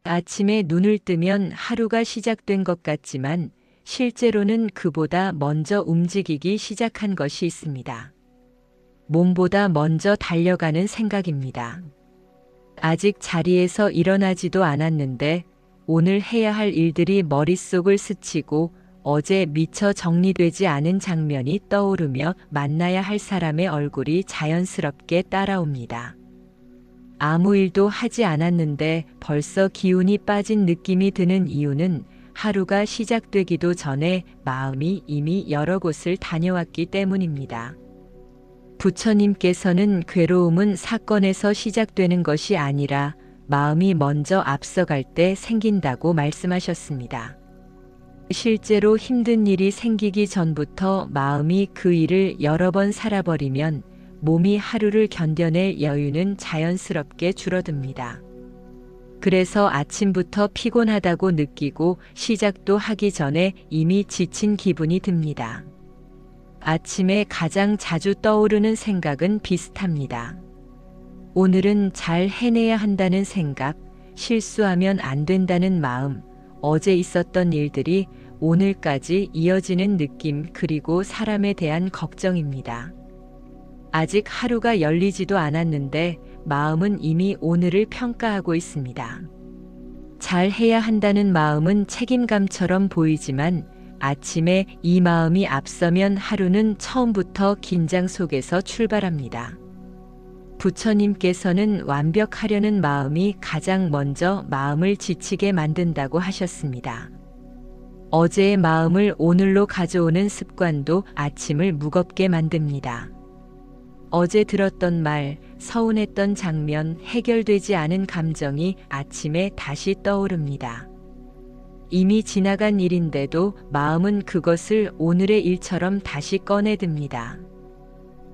아침에 눈을 뜨면 하루가 시작된 것 같지만 실제로는 그보다 먼저 움직이기 시작한 것이 있습니다. 몸보다 먼저 달려가는 생각입니다. 아직 자리에서 일어나지도 않았는데 오늘 해야 할 일들이 머릿속을 스치고 어제 미처 정리되지 않은 장면이 떠오르며 만나야 할 사람의 얼굴이 자연스럽게 따라옵니다. 아무 일도 하지 않았는데 벌써 기운이 빠진 느낌이 드는 이유는 하루가 시작되기도 전에 마음이 이미 여러 곳을 다녀왔기 때문입니다. 부처님께서는 괴로움은 사건에서 시작되는 것이 아니라 마음이 먼저 앞서갈 때 생긴다고 말씀하셨습니다. 실제로 힘든 일이 생기기 전부터 마음이 그 일을 여러 번 살아버리면 몸이 하루를 견뎌낼 여유는 자연스럽게 줄어듭니다. 그래서 아침부터 피곤하다고 느끼고 시작도 하기 전에 이미 지친 기분이 듭니다. 아침에 가장 자주 떠오르는 생각은 비슷합니다. 오늘은 잘 해내야 한다는 생각, 실수하면 안 된다는 마음, 어제 있었던 일들이 오늘까지 이어지는 느낌, 그리고 사람에 대한 걱정입니다. 아직 하루가 열리지도 않았는데 마음은 이미 오늘을 평가하고 있습니다. 잘 해야 한다는 마음은 책임감처럼 보이지만 아침에 이 마음이 앞서면 하루는 처음부터 긴장 속에서 출발합니다. 부처님께서는 완벽하려는 마음이 가장 먼저 마음을 지치게 만든다고 하셨습니다. 어제의 마음을 오늘로 가져오는 습관도 아침을 무겁게 만듭니다. 어제 들었던 말, 서운했던 장면, 해결되지 않은 감정이 아침에 다시 떠오릅니다. 이미 지나간 일인데도 마음은 그것을 오늘의 일처럼 다시 꺼내듭니다.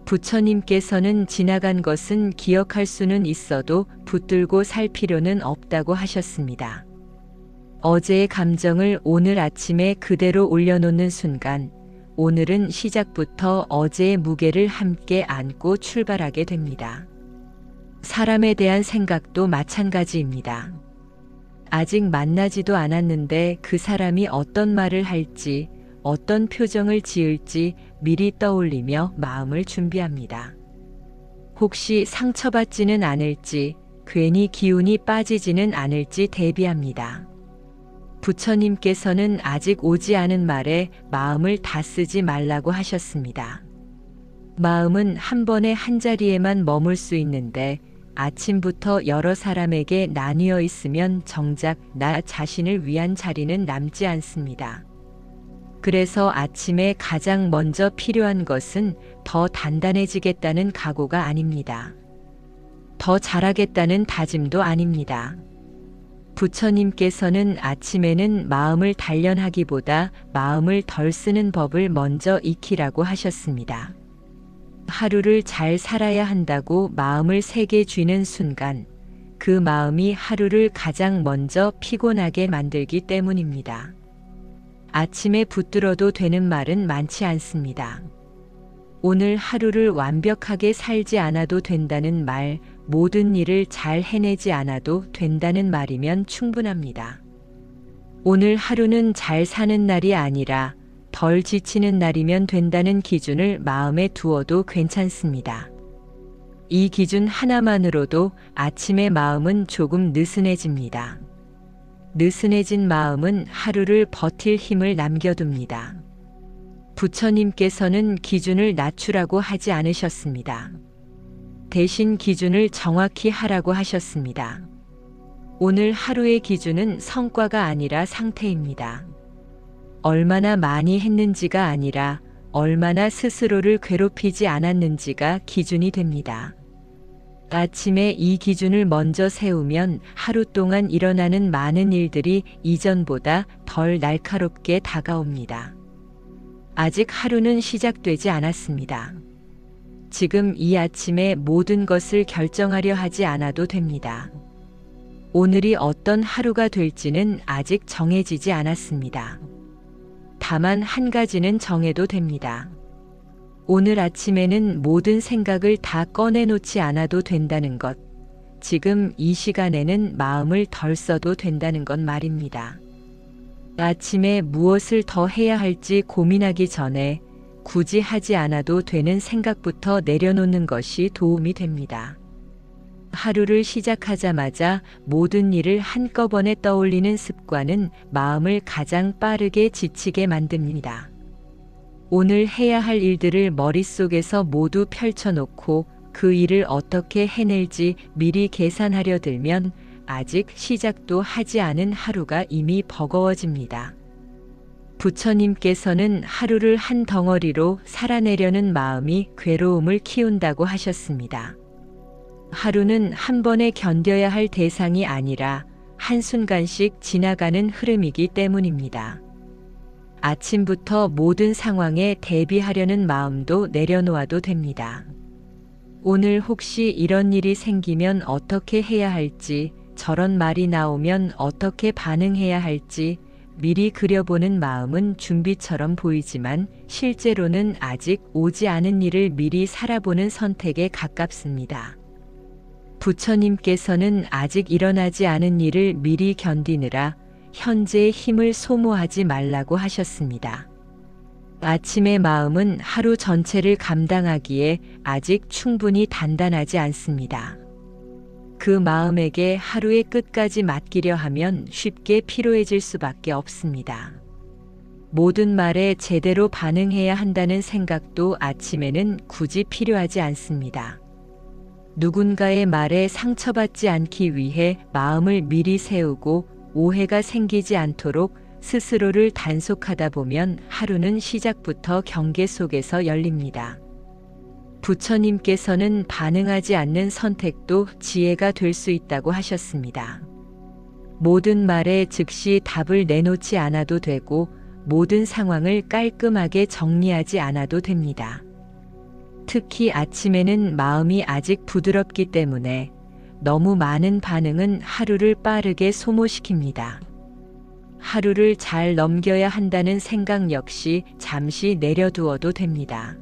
부처님께서는 지나간 것은 기억할 수는 있어도 붙들고 살 필요는 없다고 하셨습니다. 어제의 감정을 오늘 아침에 그대로 올려놓는 순간, 오늘은 시작부터 어제의 무게를 함께 안고 출발하게 됩니다. 사람에 대한 생각도 마찬가지입니다. 아직 만나지도 않았는데 그 사람이 어떤 말을 할지, 어떤 표정을 지을지 미리 떠올리며 마음을 준비합니다. 혹시 상처받지는 않을지, 괜히 기운이 빠지지는 않을지 대비합니다. 부처님께서는 아직 오지 않은 말에 마음을 다 쓰지 말라고 하셨습니다. 마음은 한 번에 한 자리에만 머물 수 있는데 아침부터 여러 사람에게 나뉘어 있으면 정작 나 자신을 위한 자리는 남지 않습니다. 그래서 아침에 가장 먼저 필요한 것은 더 단단해지겠다는 각오가 아닙니다. 더 잘하겠다는 다짐도 아닙니다. 부처님께서는 아침에는 마음을 단련하기보다 마음을 덜 쓰는 법을 먼저 익히라고 하셨습니다. 하루를 잘 살아야 한다고 마음을 세게 쥐는 순간 그 마음이 하루를 가장 먼저 피곤하게 만들기 때문입니다. 아침에 붙들어도 되는 말은 많지 않습니다. 오늘 하루를 완벽하게 살지 않아도 된다는 말, 모든 일을 잘 해내지 않아도 된다는 말이면 충분합니다. 오늘 하루는 잘 사는 날이 아니라 덜 지치는 날이면 된다는 기준을 마음에 두어도 괜찮습니다. 이 기준 하나만으로도 아침의 마음은 조금 느슨해집니다. 느슨해진 마음은 하루를 버틸 힘을 남겨둡니다. 부처님께서는 기준을 낮추라고 하지 않으셨습니다. 대신 기준을 정확히 하라고 하셨습니다. 오늘 하루의 기준은 성과가 아니라 상태입니다. 얼마나 많이 했는지가 아니라 얼마나 스스로를 괴롭히지 않았는지가 기준이 됩니다. 아침에 이 기준을 먼저 세우면 하루 동안 일어나는 많은 일들이 이전보다 덜 날카롭게 다가옵니다. 아직 하루는 시작되지 않았습니다. 지금 이 아침에 모든 것을 결정하려 하지 않아도 됩니다. 오늘이 어떤 하루가 될지는 아직 정해지지 않았습니다. 다만 한 가지는 정해도 됩니다. 오늘 아침에는 모든 생각을 다 꺼내놓지 않아도 된다는 것, 지금 이 시간에는 마음을 덜 써도 된다는 건 말입니다. 아침에 무엇을 더 해야 할지 고민하기 전에 굳이 하지 않아도 되는 생각부터 내려놓는 것이 도움이 됩니다. 하루를 시작하자마자 모든 일을 한꺼번에 떠올리는 습관은 마음을 가장 빠르게 지치게 만듭니다. 오늘 해야 할 일들을 머릿속에서 모두 펼쳐놓고 그 일을 어떻게 해낼지 미리 계산하려 들면 아직 시작도 하지 않은 하루가 이미 버거워집니다. 부처님께서는 하루를 한 덩어리로 살아내려는 마음이 괴로움을 키운다고 하셨습니다. 하루는 한 번에 견뎌야 할 대상이 아니라 한순간씩 지나가는 흐름이기 때문입니다. 아침부터 모든 상황에 대비하려는 마음도 내려놓아도 됩니다. 오늘 혹시 이런 일이 생기면 어떻게 해야 할지, 저런 말이 나오면 어떻게 반응해야 할지 미리 그려보는 마음은 준비처럼 보이지만 실제로는 아직 오지 않은 일을 미리 살아보는 선택에 가깝습니다. 부처님께서는 아직 일어나지 않은 일을 미리 견디느라 현재의 힘을 소모하지 말라고 하셨습니다. 아침의 마음은 하루 전체를 감당하기에 아직 충분히 단단하지 않습니다. 그 마음에게 하루의 끝까지 맡기려 하면 쉽게 피로해질 수밖에 없습니다. 모든 말에 제대로 반응해야 한다는 생각도 아침에는 굳이 필요하지 않습니다. 누군가의 말에 상처받지 않기 위해 마음을 미리 세우고 오해가 생기지 않도록 스스로를 단속하다 보면 하루는 시작부터 경계 속에서 열립니다. 부처님께서는 반응하지 않는 선택도 지혜가 될 수 있다고 하셨습니다. 모든 말에 즉시 답을 내놓지 않아도 되고 모든 상황을 깔끔하게 정리하지 않아도 됩니다. 특히 아침에는 마음이 아직 부드럽기 때문에 너무 많은 반응은 하루를 빠르게 소모시킵니다. 하루를 잘 넘겨야 한다는 생각 역시 잠시 내려두어도 됩니다.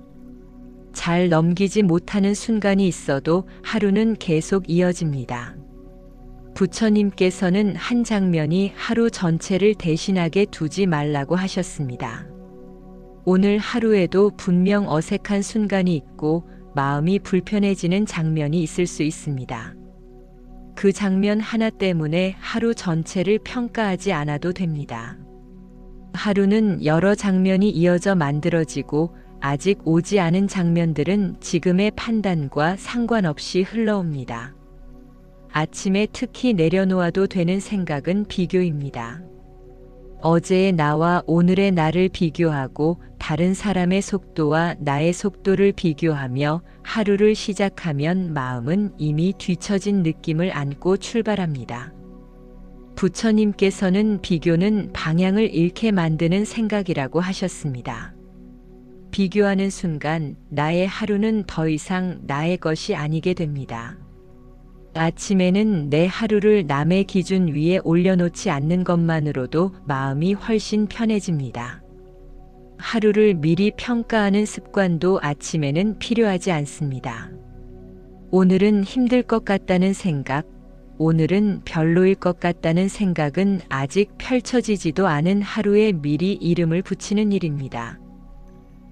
잘 넘기지 못하는 순간이 있어도 하루는 계속 이어집니다. 부처님께서는 한 장면이 하루 전체를 대신하게 두지 말라고 하셨습니다. 오늘 하루에도 분명 어색한 순간이 있고 마음이 불편해지는 장면이 있을 수 있습니다. 그 장면 하나 때문에 하루 전체를 평가하지 않아도 됩니다. 하루는 여러 장면이 이어져 만들어지고 아직 오지 않은 장면들은 지금의 판단과 상관없이 흘러옵니다. 아침에 특히 내려놓아도 되는 생각은 비교입니다. 어제의 나와 오늘의 나를 비교하고 다른 사람의 속도와 나의 속도를 비교하며 하루를 시작하면 마음은 이미 뒤처진 느낌을 안고 출발합니다. 부처님께서는 비교는 방향을 잃게 만드는 생각이라고 하셨습니다. 비교하는 순간 나의 하루는 더 이상 나의 것이 아니게 됩니다. 아침에는 내 하루를 남의 기준 위에 올려놓지 않는 것만으로도 마음이 훨씬 편해집니다. 하루를 미리 평가하는 습관도 아침에는 필요하지 않습니다. 오늘은 힘들 것 같다는 생각, 오늘은 별로일 것 같다는 생각은 아직 펼쳐지지도 않은 하루에 미리 이름을 붙이는 일입니다.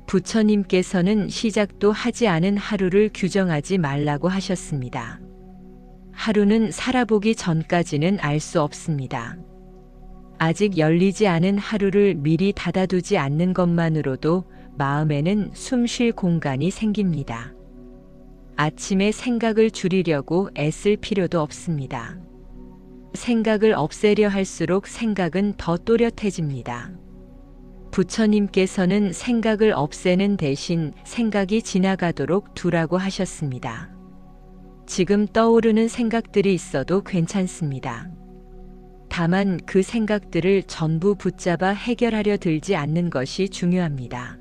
부처님께서는 시작도 하지 않은 하루를 규정하지 말라고 하셨습니다. 하루는 살아보기 전까지는 알 수 없습니다. 아직 열리지 않은 하루를 미리 닫아두지 않는 것만으로도 마음에는 숨 쉴 공간이 생깁니다. 아침에 생각을 줄이려고 애쓸 필요도 없습니다. 생각을 없애려 할수록 생각은 더 또렷해집니다. 부처님께서는 생각을 없애는 대신 생각이 지나가도록 두라고 하셨습니다. 지금 떠오르는 생각들이 있어도 괜찮습니다. 다만 그 생각들을 전부 붙잡아 해결하려 들지 않는 것이 중요합니다.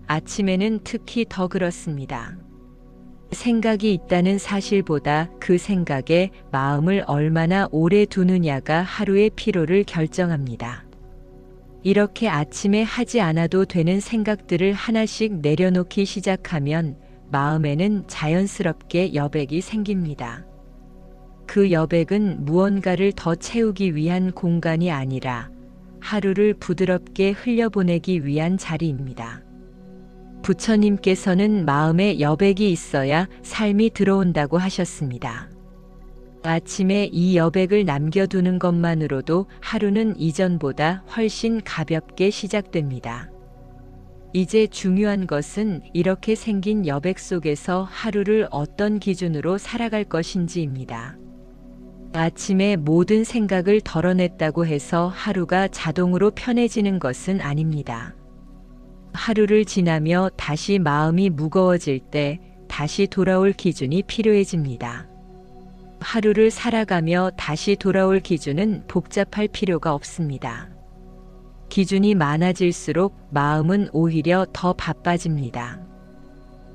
아침에는 특히 더 그렇습니다. 생각이 있다는 사실보다 그 생각에 마음을 얼마나 오래 두느냐가 하루의 피로를 결정합니다. 이렇게 아침에 하지 않아도 되는 생각들을 하나씩 내려놓기 시작하면 마음에는 자연스럽게 여백이 생깁니다. 그 여백은 무언가를 더 채우기 위한 공간이 아니라 하루를 부드럽게 흘려보내기 위한 자리입니다. 부처님께서는 마음에 여백이 있어야 삶이 들어온다고 하셨습니다. 아침에 이 여백을 남겨두는 것만으로도 하루는 이전보다 훨씬 가볍게 시작됩니다. 이제 중요한 것은 이렇게 생긴 여백 속에서 하루를 어떤 기준으로 살아갈 것인지입니다. 아침에 모든 생각을 덜어냈다고 해서 하루가 자동으로 편해지는 것은 아닙니다. 하루를 지나며 다시 마음이 무거워질 때 다시 돌아올 기준이 필요해집니다. 하루를 살아가며 다시 돌아올 기준은 복잡할 필요가 없습니다. 기준이 많아질수록 마음은 오히려 더 바빠집니다.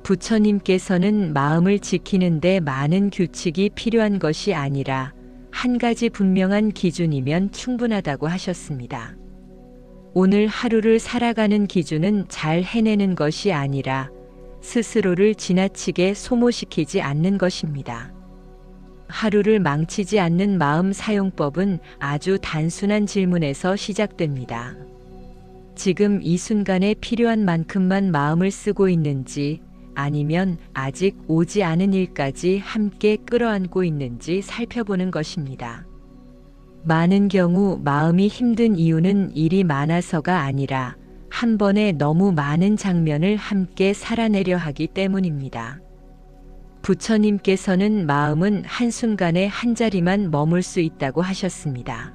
부처님께서는 마음을 지키는데 많은 규칙이 필요한 것이 아니라 한 가지 분명한 기준이면 충분하다고 하셨습니다. 오늘 하루를 살아가는 기준은 잘 해내는 것이 아니라 스스로를 지나치게 소모시키지 않는 것입니다. 하루를 망치지 않는 마음 사용법은 아주 단순한 질문에서 시작됩니다. 지금 이 순간에 필요한 만큼만 마음을 쓰고 있는지, 아니면 아직 오지 않은 일까지 함께 끌어안고 있는지 살펴보는 것입니다. 많은 경우 마음이 힘든 이유는 일이 많아서가 아니라 한 번에 너무 많은 장면을 함께 살아내려 하기 때문입니다. 부처님께서는 마음은 한순간에 한 자리만 머물 수 있다고 하셨습니다.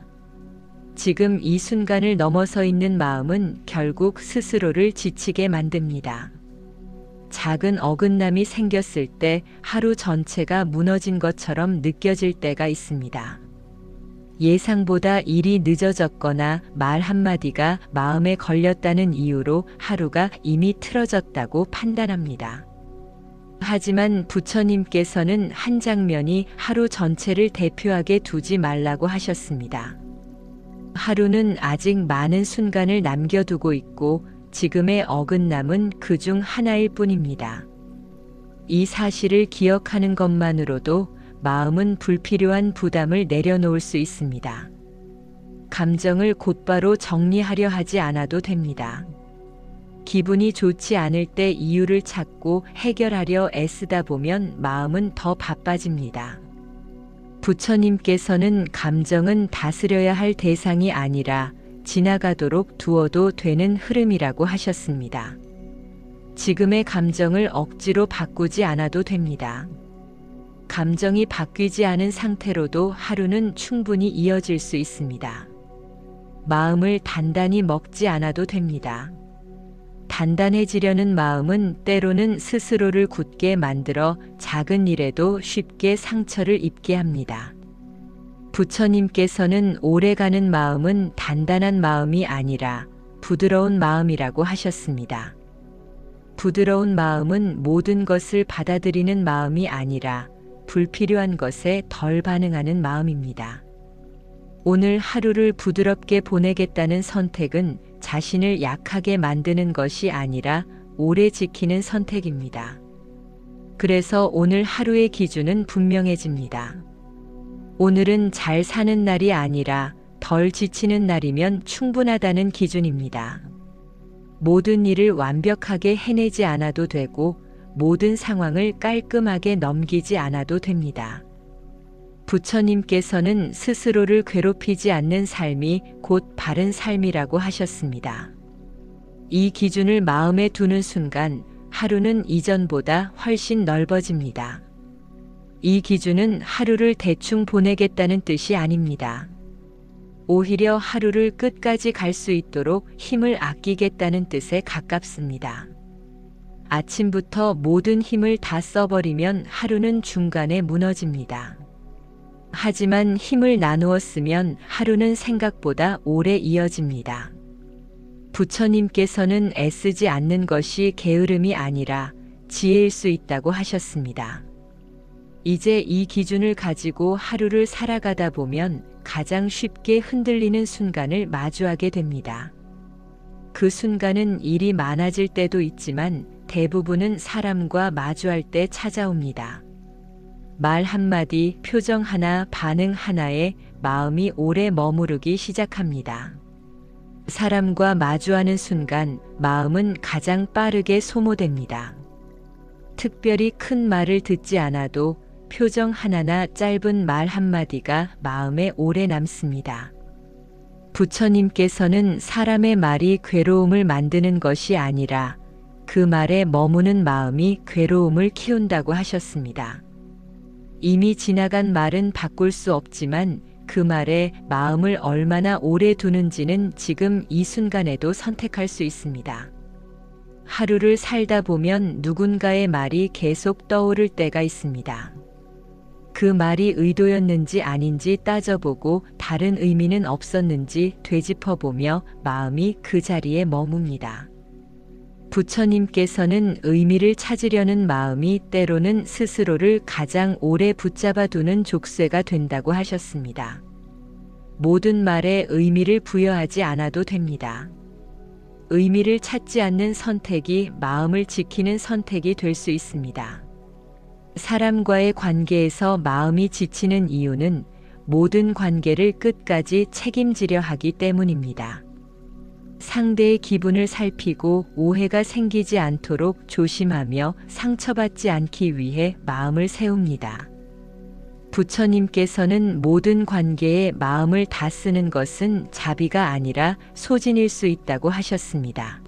지금 이 순간을 넘어서 있는 마음은 결국 스스로를 지치게 만듭니다. 작은 어긋남이 생겼을 때 하루 전체가 무너진 것처럼 느껴질 때가 있습니다. 예상보다 일이 늦어졌거나 말 한마디가 마음에 걸렸다는 이유로 하루가 이미 틀어졌다고 판단합니다. 하지만 부처님께서는 한 장면이 하루 전체를 대표하게 두지 말라고 하셨습니다. 하루는 아직 많은 순간을 남겨두고 있고 지금의 어긋남은 그중 하나일 뿐입니다. 이 사실을 기억하는 것만으로도 마음은 불필요한 부담을 내려놓을 수 있습니다. 감정을 곧바로 정리하려 하지 않아도 됩니다. 기분이 좋지 않을 때 이유를 찾고 해결하려 애쓰다 보면 마음은 더 바빠집니다. 부처님께서는 감정은 다스려야 할 대상이 아니라 지나가도록 두어도 되는 흐름이라고 하셨습니다. 지금의 감정을 억지로 바꾸지 않아도 됩니다. 감정이 바뀌지 않은 상태로도 하루는 충분히 이어질 수 있습니다. 마음을 단단히 먹지 않아도 됩니다. 단단해지려는 마음은 때로는 스스로를 굳게 만들어 작은 일에도 쉽게 상처를 입게 합니다. 부처님께서는 오래가는 마음은 단단한 마음이 아니라 부드러운 마음이라고 하셨습니다. 부드러운 마음은 모든 것을 받아들이는 마음이 아니라 불필요한 것에 덜 반응하는 마음입니다. 오늘 하루를 부드럽게 보내겠다는 선택은 자신을 약하게 만드는 것이 아니라 오래 지키는 선택입니다. 그래서 오늘 하루의 기준은 분명해집니다. 오늘은 잘 사는 날이 아니라 덜 지치는 날이면 충분하다는 기준입니다. 모든 일을 완벽하게 해내지 않아도 되고 모든 상황을 깔끔하게 넘기지 않아도 됩니다. 부처님께서는 스스로를 괴롭히지 않는 삶이 곧 바른 삶이라고 하셨습니다. 이 기준을 마음에 두는 순간 하루는 이전보다 훨씬 넓어집니다. 이 기준은 하루를 대충 보내겠다는 뜻이 아닙니다. 오히려 하루를 끝까지 갈 수 있도록 힘을 아끼겠다는 뜻에 가깝습니다. 아침부터 모든 힘을 다 써버리면 하루는 중간에 무너집니다. 하지만 힘을 나누어 쓰면 하루는 생각보다 오래 이어집니다. 부처님께서는 애쓰지 않는 것이 게으름이 아니라 지혜일 수 있다고 하셨습니다. 이제 이 기준을 가지고 하루를 살아가다 보면 가장 쉽게 흔들리는 순간을 마주하게 됩니다. 그 순간은 일이 많아질 때도 있지만 대부분은 사람과 마주할 때 찾아옵니다. 말 한마디, 표정 하나, 반응 하나에 마음이 오래 머무르기 시작합니다. 사람과 마주하는 순간 마음은 가장 빠르게 소모됩니다. 특별히 큰 말을 듣지 않아도 표정 하나나 짧은 말 한마디가 마음에 오래 남습니다. 부처님께서는 사람의 말이 괴로움을 만드는 것이 아니라 그 말에 머무는 마음이 괴로움을 키운다고 하셨습니다. 이미 지나간 말은 바꿀 수 없지만 그 말에 마음을 얼마나 오래 두는지는 지금 이 순간에도 선택할 수 있습니다. 하루를 살다 보면 누군가의 말이 계속 떠오를 때가 있습니다. 그 말이 의도였는지 아닌지 따져보고 다른 의미는 없었는지 되짚어보며 마음이 그 자리에 머뭅니다. 부처님께서는 의미를 찾으려는 마음이 때로는 스스로를 가장 오래 붙잡아 두는 족쇄가 된다고 하셨습니다. 모든 말에 의미를 부여하지 않아도 됩니다. 의미를 찾지 않는 선택이 마음을 지키는 선택이 될 수 있습니다. 사람과의 관계에서 마음이 지치는 이유는 모든 관계를 끝까지 책임지려 하기 때문입니다. 상대의 기분을 살피고 오해가 생기지 않도록 조심하며 상처받지 않기 위해 마음을 세웁니다. 부처님께서는 모든 관계에 마음을 다 쓰는 것은 자비가 아니라 소진일 수 있다고 하셨습니다.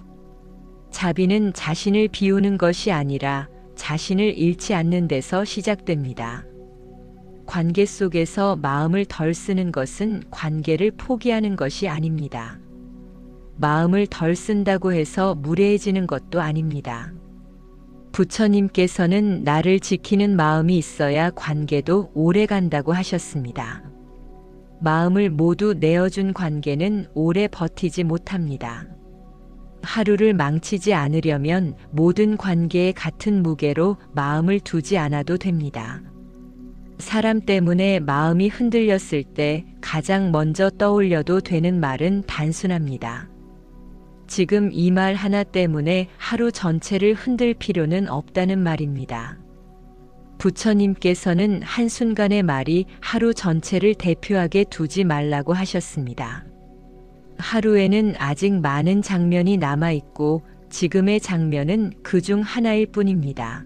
자비는 자신을 비우는 것이 아니라 자신을 잃지 않는 데서 시작됩니다. 관계 속에서 마음을 덜 쓰는 것은 관계를 포기하는 것이 아닙니다. 마음을 덜 쓴다고 해서 무례해지는 것도 아닙니다. 부처님께서는 나를 지키는 마음이 있어야 관계도 오래 간다고 하셨습니다. 마음을 모두 내어준 관계는 오래 버티지 못합니다. 하루를 망치지 않으려면 모든 관계에 같은 무게로 마음을 두지 않아도 됩니다. 사람 때문에 마음이 흔들렸을 때 가장 먼저 떠올려도 되는 말은 단순합니다. 지금 이 말 하나 때문에 하루 전체를 흔들 필요는 없다는 말입니다. 부처님께서는 한순간의 말이 하루 전체를 대표하게 두지 말라고 하셨습니다. 하루에는 아직 많은 장면이 남아있고 지금의 장면은 그중 하나일 뿐입니다.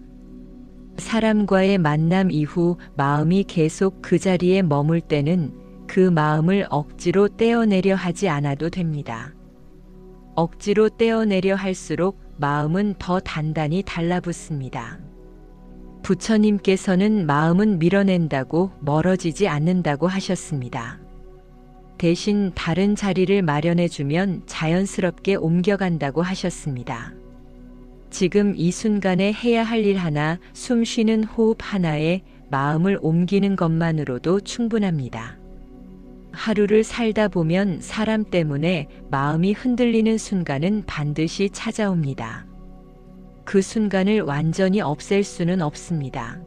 사람과의 만남 이후 마음이 계속 그 자리에 머물 때는 그 마음을 억지로 떼어내려 하지 않아도 됩니다. 억지로 떼어내려 할수록 마음은 더 단단히 달라붙습니다. 부처님께서는 마음은 밀어낸다고 멀어지지 않는다고 하셨습니다. 대신 다른 자리를 마련해주면 자연스럽게 옮겨간다고 하셨습니다. 지금 이 순간에 해야 할 일 하나, 숨 쉬는 호흡 하나에 마음을 옮기는 것만으로도 충분합니다. 하루를 살다 보면 사람 때문에 마음이 흔들리는 순간은 반드시 찾아옵니다. 그 순간을 완전히 없앨 수는 없습니다.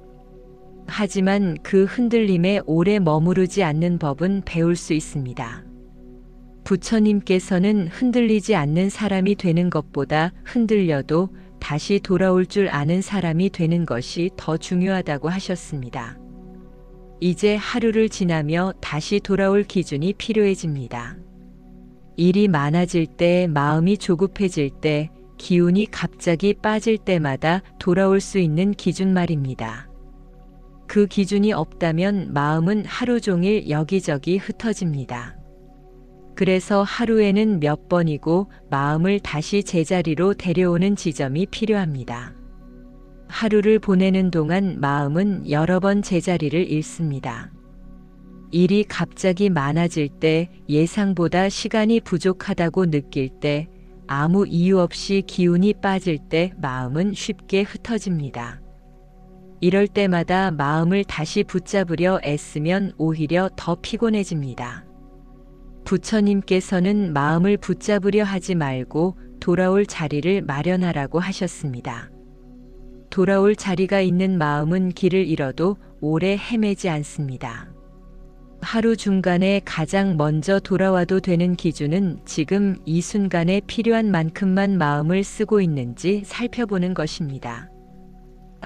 하지만 그 흔들림에 오래 머무르지 않는 법은 배울 수 있습니다. 부처님께서는 흔들리지 않는 사람이 되는 것보다 흔들려도 다시 돌아올 줄 아는 사람이 되는 것이 더 중요하다고 하셨습니다. 이제 하루를 지나며 다시 돌아올 기준이 필요해집니다. 일이 많아질 때, 마음이 조급해질 때, 기운이 갑자기 빠질 때마다 돌아올 수 있는 기준 말입니다. 그 기준이 없다면 마음은 하루 종일 여기저기 흩어집니다. 그래서 하루에는 몇 번이고 마음을 다시 제자리로 데려오는 지점이 필요합니다. 하루를 보내는 동안 마음은 여러 번 제자리를 잃습니다. 일이 갑자기 많아질 때, 예상보다 시간이 부족하다고 느낄 때, 아무 이유 없이 기운이 빠질 때 마음은 쉽게 흩어집니다. 이럴 때마다 마음을 다시 붙잡으려 애쓰면 오히려 더 피곤해집니다. 부처님께서는 마음을 붙잡으려 하지 말고 돌아올 자리를 마련하라고 하셨습니다. 돌아올 자리가 있는 마음은 길을 잃어도 오래 헤매지 않습니다. 하루 중간에 가장 먼저 돌아와도 되는 기준은 지금 이 순간에 필요한 만큼만 마음을 쓰고 있는지 살펴보는 것입니다.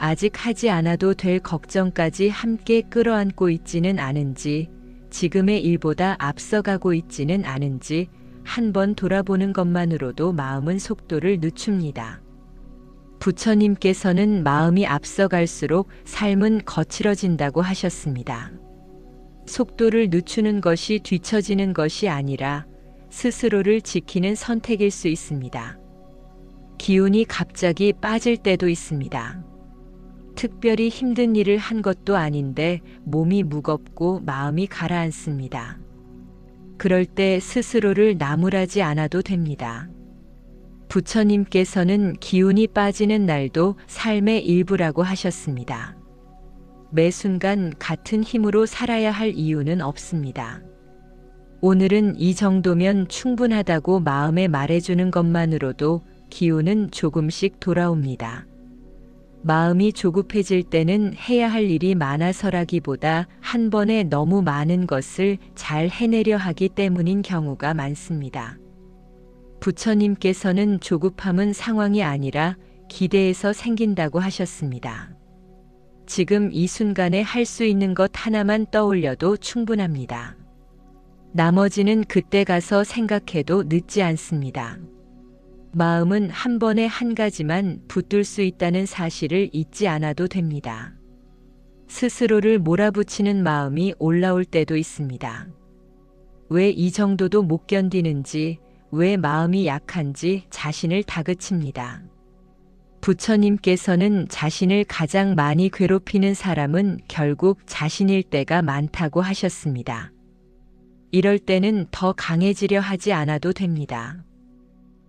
아직 하지 않아도 될 걱정까지 함께 끌어안고 있지는 않은지, 지금의 일보다 앞서가고 있지는 않은지 한번 돌아보는 것만으로도 마음은 속도를 늦춥니다. 부처님께서는 마음이 앞서갈수록 삶은 거칠어진다고 하셨습니다. 속도를 늦추는 것이 뒤처지는 것이 아니라 스스로를 지키는 선택일 수 있습니다. 기운이 갑자기 빠질 때도 있습니다. 특별히 힘든 일을 한 것도 아닌데 몸이 무겁고 마음이 가라앉습니다. 그럴 때 스스로를 나무라지 않아도 됩니다. 부처님께서는 기운이 빠지는 날도 삶의 일부라고 하셨습니다. 매 순간 같은 힘으로 살아야 할 이유는 없습니다. 오늘은 이 정도면 충분하다고 마음에 말해주는 것만으로도 기운은 조금씩 돌아옵니다. 마음이 조급해질 때는 해야 할 일이 많아서라기보다 한 번에 너무 많은 것을 잘 해내려 하기 때문인 경우가 많습니다. 부처님께서는 조급함은 상황이 아니라 기대에서 생긴다고 하셨습니다. 지금 이 순간에 할 수 있는 것 하나만 떠올려도 충분합니다. 나머지는 그때 가서 생각해도 늦지 않습니다. 마음은 한 번에 한 가지만 붙들 수 있다는 사실을 잊지 않아도 됩니다. 스스로를 몰아붙이는 마음이 올라올 때도 있습니다. 왜 이 정도도 못 견디는지, 왜 마음이 약한지 자신을 다그칩니다. 부처님께서는 자신을 가장 많이 괴롭히는 사람은 결국 자신일 때가 많다고 하셨습니다. 이럴 때는 더 강해지려 하지 않아도 됩니다.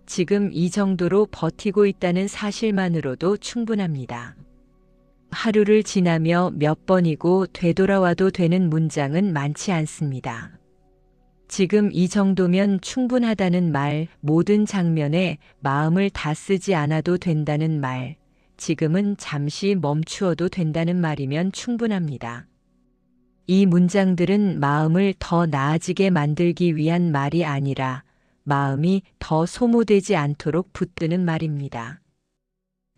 지금 이 정도로 버티고 있다는 사실만으로도 충분합니다. 하루를 지나며 몇 번이고 되돌아와도 되는 문장은 많지 않습니다. 지금 이 정도면 충분하다는 말, 모든 장면에 마음을 다 쓰지 않아도 된다는 말, 지금은 잠시 멈추어도 된다는 말이면 충분합니다. 이 문장들은 마음을 더 나아지게 만들기 위한 말이 아니라 마음이 더 소모되지 않도록 붙드는 말입니다.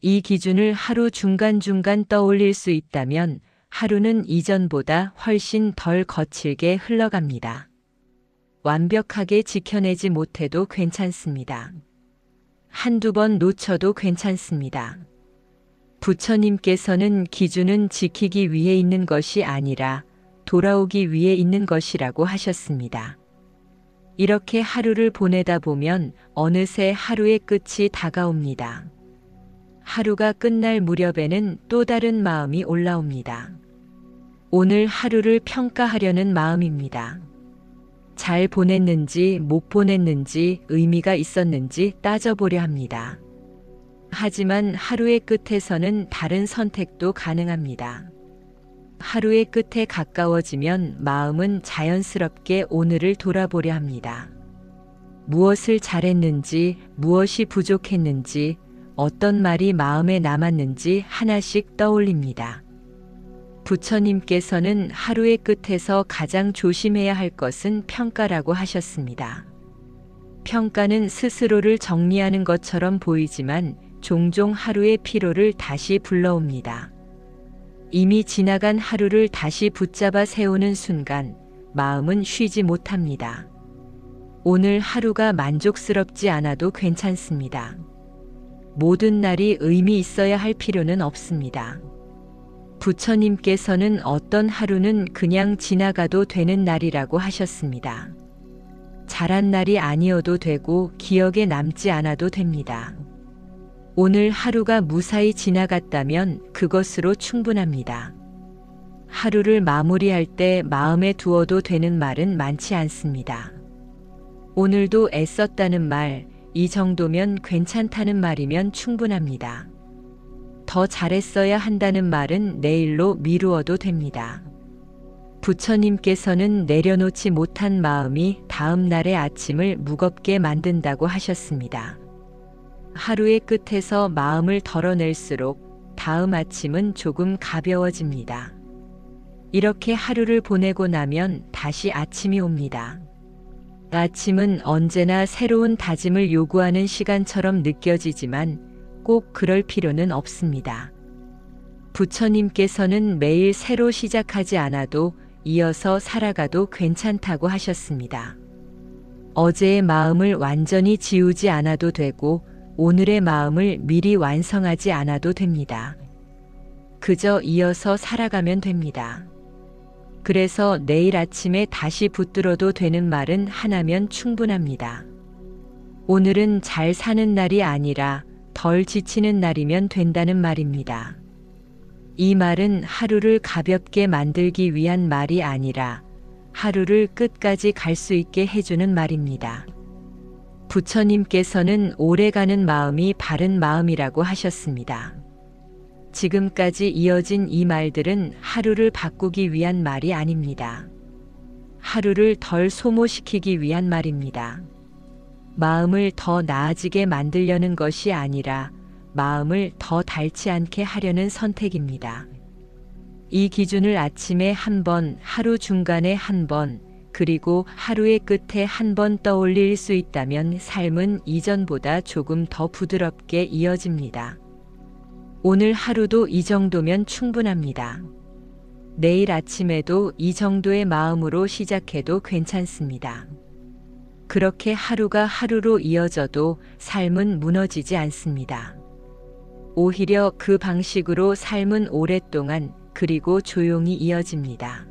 이 기준을 하루 중간중간 떠올릴 수 있다면 하루는 이전보다 훨씬 덜 거칠게 흘러갑니다. 완벽하게 지켜내지 못해도 괜찮습니다. 한두 번 놓쳐도 괜찮습니다. 부처님께서는 기준은 지키기 위해 있는 것이 아니라 돌아오기 위해 있는 것이라고 하셨습니다. 이렇게 하루를 보내다 보면 어느새 하루의 끝이 다가옵니다. 하루가 끝날 무렵에는 또 다른 마음이 올라옵니다. 오늘 하루를 평가하려는 마음입니다. 잘 보냈는지 못 보냈는지 의미가 있었는지 따져보려 합니다. 하지만 하루의 끝에서는 다른 선택도 가능합니다. 하루의 끝에 가까워지면 마음은 자연스럽게 오늘을 돌아보려 합니다. 무엇을 잘했는지, 무엇이 부족했는지, 어떤 말이 마음에 남았는지 하나씩 떠올립니다. 부처님께서는 하루의 끝에서 가장 조심해야 할 것은 평가라고 하셨습니다. 평가는 스스로를 정리하는 것처럼 보이지만 종종 하루의 피로를 다시 불러옵니다. 이미 지나간 하루를 다시 붙잡아 세우는 순간 마음은 쉬지 못합니다. 오늘 하루가 만족스럽지 않아도 괜찮습니다. 모든 날이 의미 있어야 할 필요는 없습니다. 부처님께서는 어떤 하루는 그냥 지나가도 되는 날이라고 하셨습니다. 잘한 날이 아니어도 되고 기억에 남지 않아도 됩니다. 오늘 하루가 무사히 지나갔다면 그것으로 충분합니다. 하루를 마무리할 때 마음에 두어도 되는 말은 많지 않습니다. 오늘도 애썼다는 말, 이 정도면 괜찮다는 말이면 충분합니다. 더 잘했어야 한다는 말은 내일로 미루어도 됩니다. 부처님께서는 내려놓지 못한 마음이 다음 날의 아침을 무겁게 만든다고 하셨습니다. 하루의 끝에서 마음을 덜어낼수록 다음 아침은 조금 가벼워집니다. 이렇게 하루를 보내고 나면 다시 아침이 옵니다. 아침은 언제나 새로운 다짐을 요구하는 시간처럼 느껴지지만 꼭 그럴 필요는 없습니다. 부처님께서는 매일 새로 시작하지 않아도 이어서 살아가도 괜찮다고 하셨습니다. 어제의 마음을 완전히 지우지 않아도 되고 오늘의 마음을 미리 완성하지 않아도 됩니다. 그저 이어서 살아가면 됩니다. 그래서 내일 아침에 다시 붙들어도 되는 말은 하나면 충분합니다. 오늘은 잘 사는 날이 아니라 덜 지치는 날이면 된다는 말입니다. 이 말은 하루를 가볍게 만들기 위한 말이 아니라 하루를 끝까지 갈 수 있게 해주는 말입니다. 부처님께서는 오래가는 마음이 바른 마음이라고 하셨습니다. 지금까지 이어진 이 말들은 하루를 바꾸기 위한 말이 아닙니다. 하루를 덜 소모시키기 위한 말입니다. 마음을 더 나아지게 만들려는 것이 아니라 마음을 더 닳지 않게 하려는 선택입니다. 이 기준을 아침에 한 번, 하루 중간에 한 번, 그리고 하루의 끝에 한 번 떠올릴 수 있다면 삶은 이전보다 조금 더 부드럽게 이어집니다. 오늘 하루도 이 정도면 충분합니다. 내일 아침에도 이 정도의 마음으로 시작해도 괜찮습니다. 그렇게 하루가 하루로 이어져도 삶은 무너지지 않습니다. 오히려 그 방식으로 삶은 오랫동안 그리고 조용히 이어집니다.